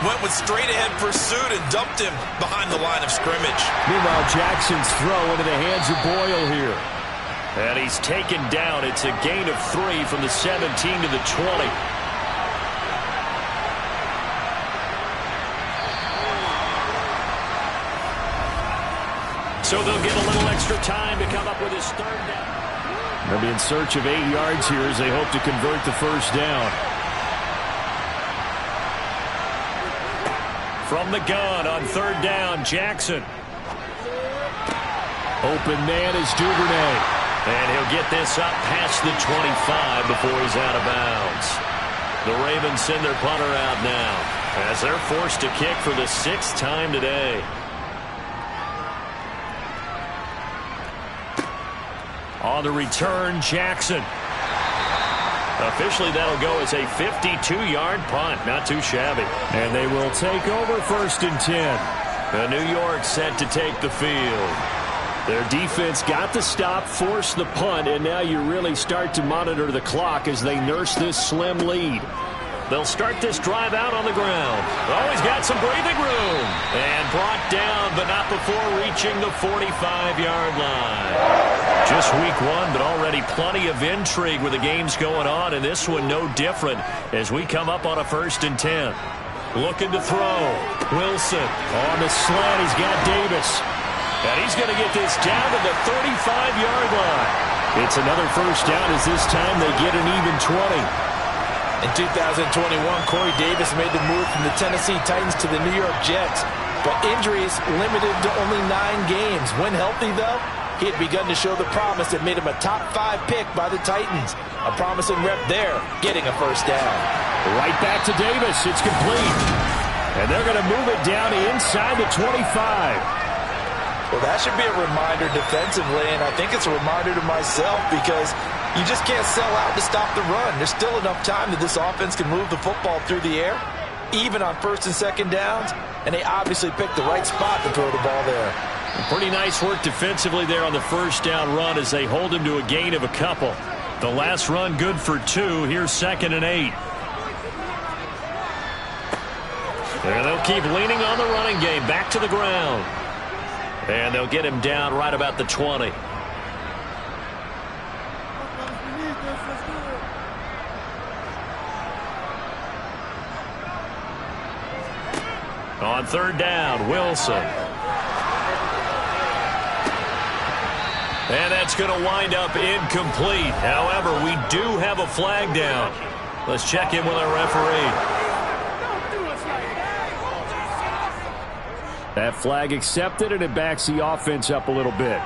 went with straight-ahead pursuit, and dumped him behind the line of scrimmage. Meanwhile, Jackson's throw into the hands of Boyle here. And he's taken down. It's a gain of 3 from the 17 to the 20. So they'll get a little extra time to come up with his 3rd down. They'll be in search of 8 yards here as they hope to convert the 1st down. From the gun on 3rd down, Jackson. Open man is Duvernay. And he'll get this up past the 25 before he's out of bounds. The Ravens send their punter out now as they're forced to kick for the 6th time today. On the return, Jackson. Officially, that'll go as a 52-yard punt. Not too shabby. And they will take over 1st and 10. New York set to take the field. Their defense got the stop, forced the punt, and now you really start to monitor the clock as they nurse this slim lead. They'll start this drive out on the ground. Oh, he's got some breathing room. And brought down, but not before reaching the 45-yard line. Just week 1, but already plenty of intrigue with the games going on, and this one no different as we come up on a 1st and 10. Looking to throw. Wilson on the slant. He's got Davis. And he's going to get this down to the 35-yard line. It's another 1st down as this time they get an even 20. In 2021, Corey Davis made the move from the Tennessee Titans to the New York Jets, but injuries limited to only 9 games. When healthy, though, he had begun to show the promise that made him a top 5 pick by the Titans. A promising rep there, getting a 1st down. Right back to Davis. It's complete. And they're going to move it down inside the 25. Well, that should be a reminder defensively, and I think it's a reminder to myself because you just can't sell out to stop the run. There's still enough time that this offense can move the football through the air, even on first and second downs, and they obviously picked the right spot to throw the ball there. Pretty nice work defensively there on the first down run as they hold him to a gain of a couple. The last run good for 2. Here's 2nd and 8. And they'll keep leaning on the running game. Back to the ground. And they'll get him down right about the 20. On 3rd down, Wilson. And that's going to wind up incomplete. However, we do have a flag down. Let's check in with our referee. That flag accepted, and it backs the offense up a little bit.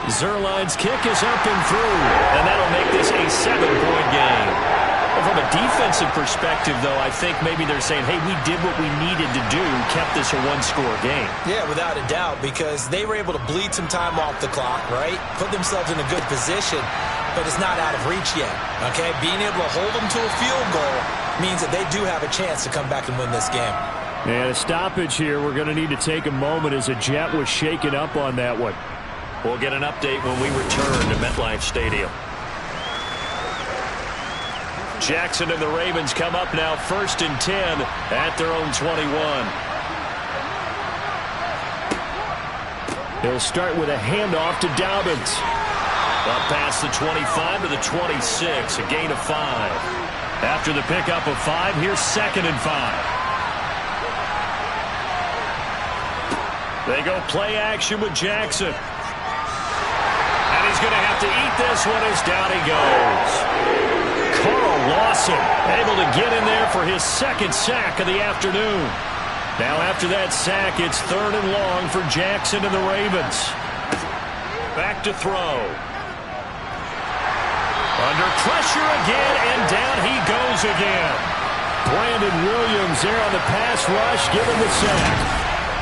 Zerline's kick is up and through, and that'll make this a 7-point game. Well, from a defensive perspective, though, I think maybe they're saying, hey, we did what we needed to do, kept this a 1-score game. Yeah, without a doubt, because they were able to bleed some time off the clock, right? Put themselves in a good position, but it's not out of reach yet, okay? Being able to hold them to a field goal means that they do have a chance to come back and win this game. And a stoppage here. We're going to need to take a moment as a Jet was shaken up on that one. We'll get an update when we return to MetLife Stadium. Jackson and the Ravens come up now 1st and 10 at their own 21. He'll start with a handoff to Dobbins. Up past the 25 to the 26, a gain of 5. After the pickup of 5, here's 2nd and 5. They go play action with Jackson. And he's going to have to eat this one as down he goes. Carl Lawson able to get in there for his 2nd sack of the afternoon. Now after that sack, it's 3rd and long for Jackson and the Ravens. Back to throw. Under pressure again, and down he goes again. Brandon Williams there on the pass rush, given the sack.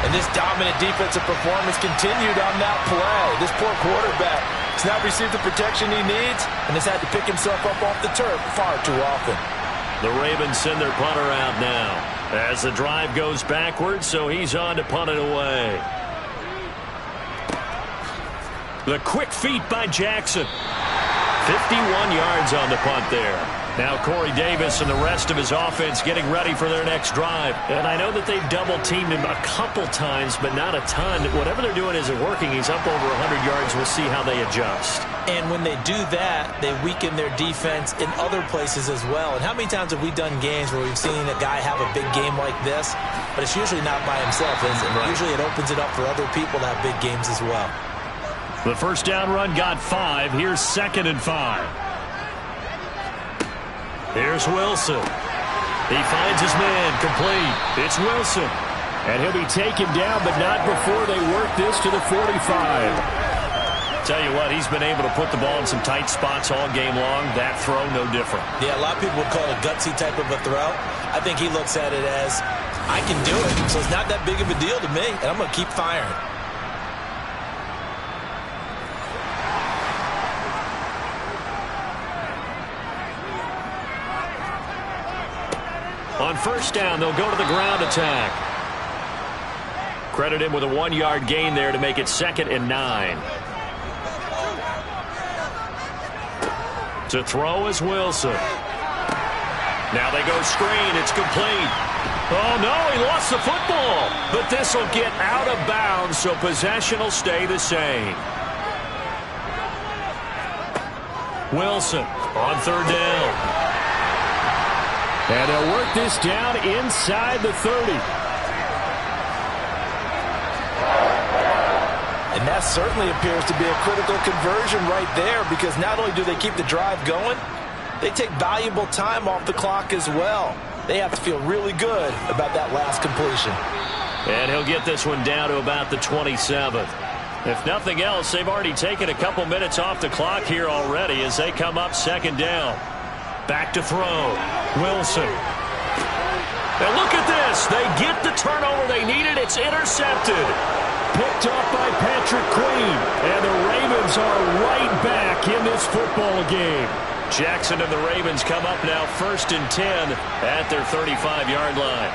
And this dominant defensive performance continued on that play. This poor quarterback has not received the protection he needs and has had to pick himself up off the turf far too often. The Ravens send their punter out now as the drive goes backwards, so he's on to punt it away. The quick feet by Jackson. 51 yards on the punt there. Now Corey Davis and the rest of his offense getting ready for their next drive. And I know that they've double-teamed him a couple times, but not a ton. Whatever they're doing isn't working. He's up over 100 yards. We'll see how they adjust. And when they do that, they weaken their defense in other places as well. And how many times have we done games where we've seen a guy have a big game like this? But it's usually not by himself, is it? Right. Usually it opens it up for other people to have big games as well. The first down run got 5. Here's 2nd and 5. Here's Wilson. He finds his man complete. It's Wilson. And he'll be taken down, but not before they work this to the 45. Tell you what, he's been able to put the ball in some tight spots all game long. That throw, no different. Yeah, a lot of people would call it a gutsy type of a throw. I think he looks at it as, I can do it, so it's not that big of a deal to me, and I'm going to keep firing. On first down, they'll go to the ground attack. Credit him with a 1-yard gain there to make it 2nd and 9. To throw is Wilson. Now they go screen. It's complete. Oh, no, he lost the football. But this will get out of bounds, so possession will stay the same. Wilson on 3rd down. And they'll work this down inside the 30. And that certainly appears to be a critical conversion right there, because not only do they keep the drive going, they take valuable time off the clock as well. They have to feel really good about that last completion. And he'll get this one down to about the 27th. If nothing else, they've already taken a couple minutes off the clock here already as they come up 2nd down. Back to throw. Wilson. And look at this. They get the turnover they needed. It's intercepted. Picked up by Patrick Queen. And the Ravens are right back in this football game. Jackson and the Ravens come up now 1st and 10 at their 35-yard line.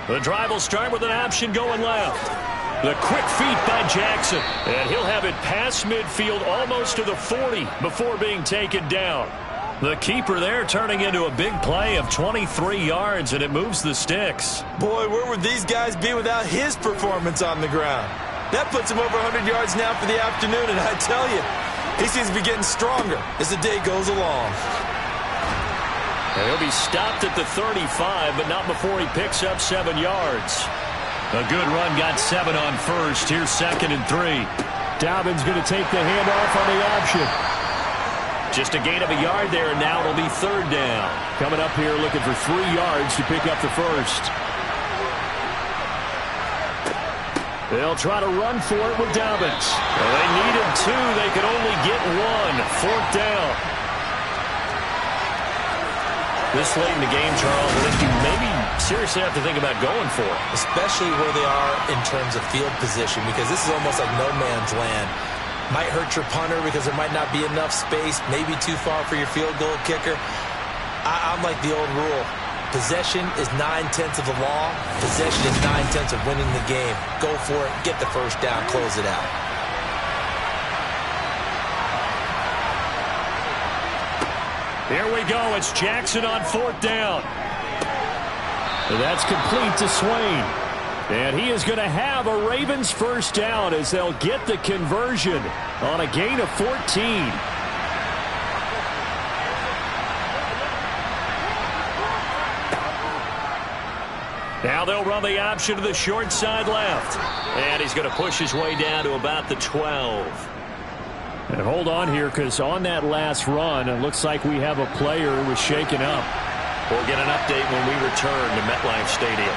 The drive will start with an option going left. The quick feet by Jackson. And he'll have it past midfield almost to the 40 before being taken down. The keeper there turning into a big play of 23 yards, and it moves the sticks. Boy, where would these guys be without his performance on the ground? That puts him over 100 yards now for the afternoon, and I tell you, he seems to be getting stronger as the day goes along. And he'll be stopped at the 35, but not before he picks up 7 yards. A good run got 7 on first. Here's 2nd and 3. Dobbins going to take the handoff on the option. Just a gain of a yard there, and now it'll be 3rd down. Coming up here looking for 3 yards to pick up the first. They'll try to run for it with Dobbins. Well, they needed 2. They could only get 1. 4th down. This late in the game, Charles, I think you maybe seriously have to think about going for it. Especially where they are in terms of field position, because this is almost like no man's land. Might hurt your punter because there might not be enough space, maybe too far for your field goal kicker. I'm like the old rule. Possession is 9/10 of the law. Possession is 9/10 of winning the game. Go for it, get the first down, close it out. Here we go. It's Jackson on 4th down. That's complete to Swain. And he is going to have a Ravens first down as they'll get the conversion on a gain of 14. Now they'll run the option to the short side left. And he's going to push his way down to about the 12. And hold on here, because on that last run, it looks like we have a player who was shaken up. We'll get an update when we return to MetLife Stadium.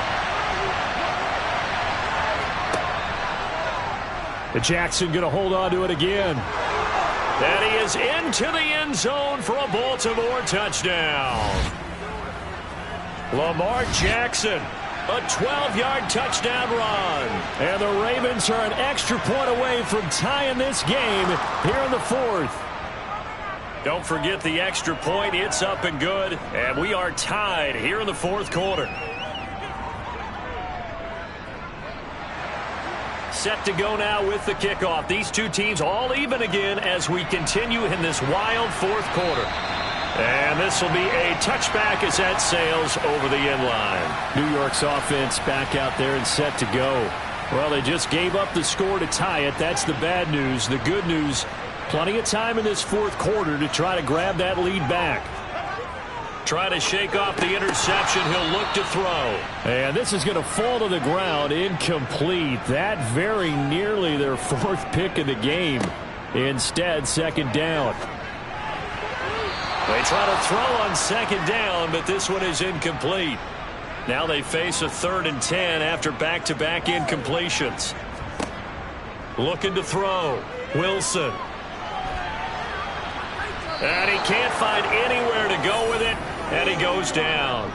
Jackson going to hold on to it again. And he is into the end zone for a Baltimore touchdown. Lamar Jackson, a 12-yard touchdown run. And the Ravens are an extra point away from tying this game here in the 4th. Don't forget the extra point. It's up and good. And we are tied here in the 4th quarter. Set to go now with the kickoff. These two teams all even again as we continue in this wild 4th quarter. And this will be a touchback as that sails over the end line. New York's offense back out there and set to go. Well, they just gave up the score to tie it. That's the bad news. The good news, plenty of time in this 4th quarter to try to grab that lead back. Try to shake off the interception. He'll look to throw. And this is going to fall to the ground. Incomplete. That very nearly their 4th pick of the game. Instead, 2nd down. They try to throw on 2nd down, but this one is incomplete. Now they face a 3rd and 10 after back-to-back incompletions. Looking to throw. Wilson. And he can't find anywhere to go with it, and he goes down.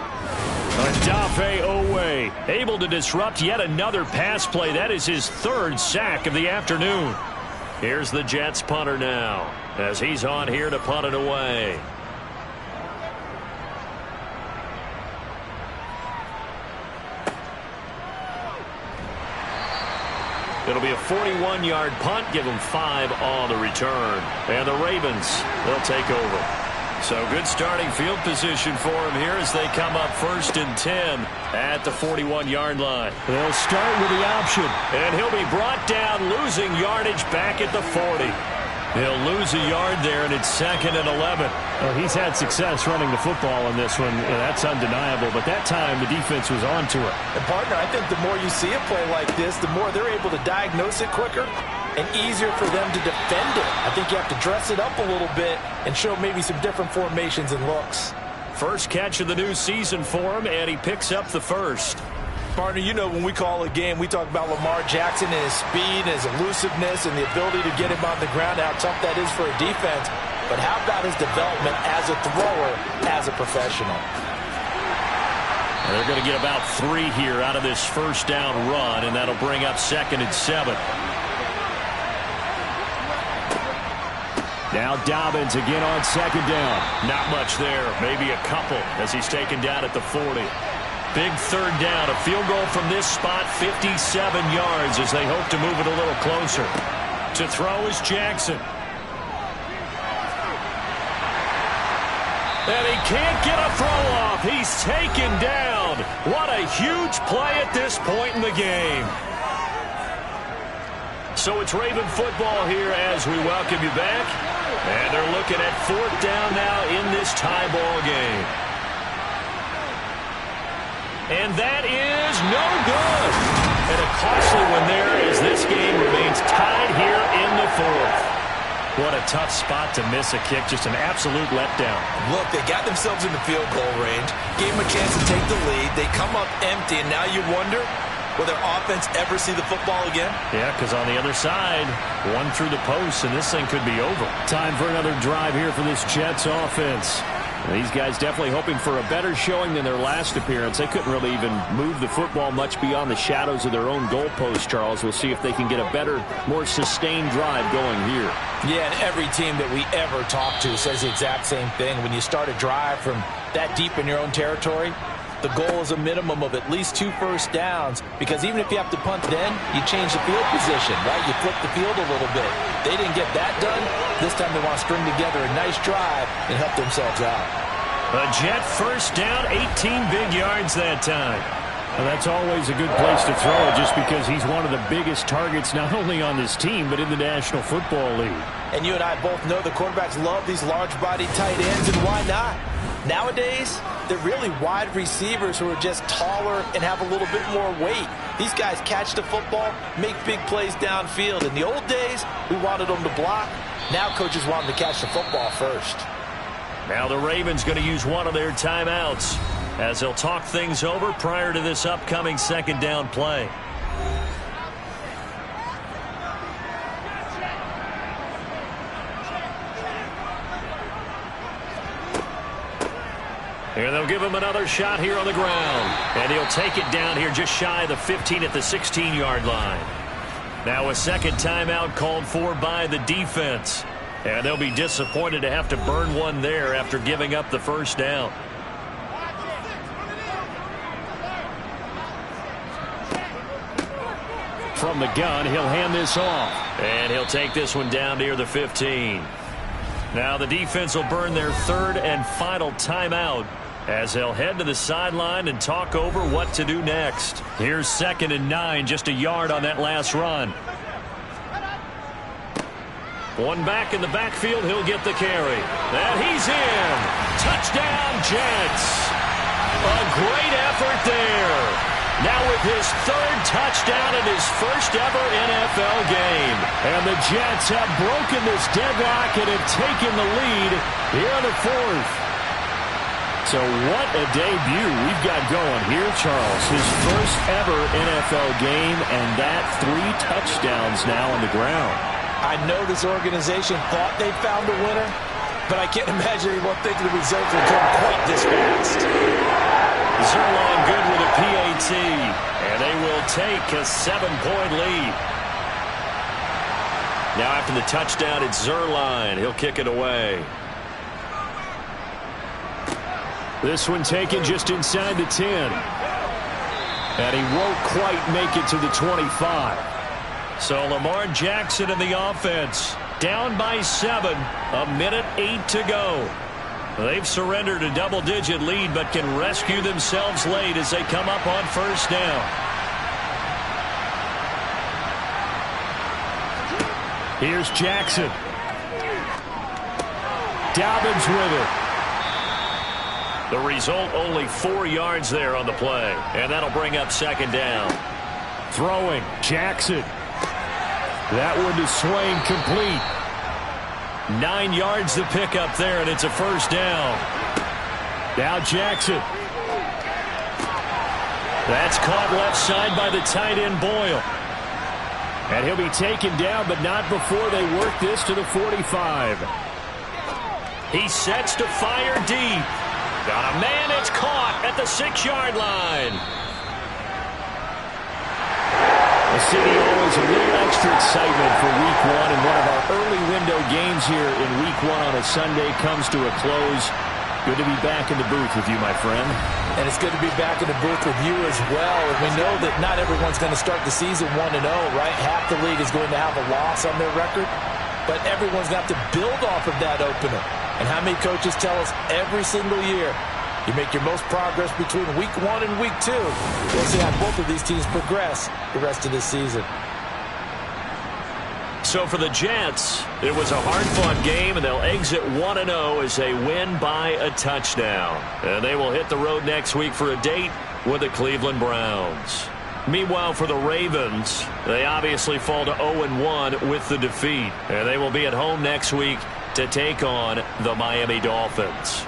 Odafe Owe able to disrupt yet another pass play. That is his 3rd sack of the afternoon. Here's the Jets punter now as he's on here to punt it away. It'll be a 41-yard punt. Give them 5 on the return. And the Ravens, they'll take over. So good starting field position for them here as they come up 1st and 10 at the 41-yard line. They'll start with the option. And he'll be brought down, losing yardage back at the 40. He'll lose a yard there, and it's 2nd and 11. Well, he's had success running the football in this one. That's undeniable. But that time, the defense was on to it. And, partner, I think the more you see a play like this, the more they're able to diagnose it quicker and easier for them to defend it. I think you have to dress it up a little bit and show maybe some different formations and looks. First catch of the new season for him, and he picks up the first. Partner, you know when we call a game, we talk about Lamar Jackson and his speed and his elusiveness and the ability to get him on the ground, how tough that is for a defense. but how about his development as a thrower, as a professional? And they're going to get about 3 here out of this first down run, and that'll bring up 2nd and 7. Now Dobbins again on 2nd down. Not much there, maybe a couple as he's taken down at the 40. Big 3rd down, a field goal from this spot, 57 yards as they hope to move it a little closer. To throw is Jackson. And he can't get a throw off. He's taken down. What a huge play at this point in the game. So it's Raven football here as we welcome you back. And they're looking at 4th down now in this tie ball game. And that is no good. And a costly one there as this game remains tied here in the 4th. What a tough spot to miss a kick. Just an absolute letdown. Look, they got themselves in the field goal range, gave them a chance to take the lead. They come up empty, and now you wonder, will their offense ever see the football again? Yeah, because on the other side, one through the post, and this thing could be over. Time for another drive here for this Jets offense. These guys definitely hoping for a better showing than their last appearance. They couldn't really even move the football much beyond the shadows of their own goalpost, Charles. We'll see if they can get a better, more sustained drive going here. Yeah, and every team that we ever talk to says the exact same thing. When you start a drive from that deep in your own territory, the goal is a minimum of at least 2 first downs, because even if you have to punt then, you change the field position, right? You flip the field a little bit. They didn't get that done. This time they want to string together a nice drive and help themselves out. A Jet first down, 18 big yards that time. Well, that's always a good place to throw it just because he's one of the biggest targets not only on this team but in the National Football League. And you and I both know the quarterbacks love these large-bodied tight ends, and why not? Nowadays, they're really wide receivers who are just taller and have a little bit more weight. These guys catch the football, make big plays downfield. In the old days, we wanted them to block. Now coaches want them to catch the football first. Now the Ravens going to use one of their timeouts as they'll talk things over prior to this upcoming 2nd down play. And they'll give him another shot here on the ground. And he'll take it down here just shy of the 15 at the 16-yard line. Now a 2nd timeout called for by the defense. And they'll be disappointed to have to burn one there after giving up the first down. From the gun, he'll hand this off. And he'll take this one down near the 15. Now the defense will burn their 3rd and final timeout as they'll head to the sideline and talk over what to do next. Here's 2nd and 9, just a yard on that last run. One back in the backfield, he'll get the carry. And he's in. Touchdown, Jets. A great effort there. Now with his 3rd touchdown in his first ever NFL game. And the Jets have broken this deadlock and have taken the lead here in the 4th. So what a debut we've got going here, Charles. His first ever NFL game, and that 3 touchdowns now on the ground. I know this organization thought they found a winner, but I can't imagine anyone thinking the results would come quite this fast. Zerline good with a PAT, and they will take a 7-point lead. Now after the touchdown, it's Zerline. He'll kick it away. This one taken just inside the 10. And he won't quite make it to the 25. So Lamar Jackson in the offense, down by 7, 1:08 to go. They've surrendered a double-digit lead, but can rescue themselves late as they come up on first down. Here's Jackson. Dobbins with it. The result, only 4 yards there on the play, and that'll bring up 2nd down. Throwing, Jackson. That one to Swain, complete. 9 yards to pick up there, and it's a first down. Now Jackson. That's caught left side by the tight end Boyle. And he'll be taken down, but not before they work this to the 45. He sets to fire deep. Got a man, it's caught at the 6-yard line. The city always a little extra excitement for Week 1, and one of our early window games here in Week 1 on a Sunday comes to a close. Good to be back in the booth with you, my friend. And it's good to be back in the booth with you as well. And we know that not everyone's going to start the season 1-0, right? Half the league is going to have a loss on their record, but everyone's got to build off of that opener. And how many coaches tell us every single year, you make your most progress between Week 1 and Week 2. We'll see how both of these teams progress the rest of this season. So for the Jets, it was a hard-fought game, and they'll exit 1-0 as they win by a touchdown. And they will hit the road next week for a date with the Cleveland Browns. Meanwhile, for the Ravens, they obviously fall to 0-1 with the defeat. And they will be at home next week to take on the Miami Dolphins.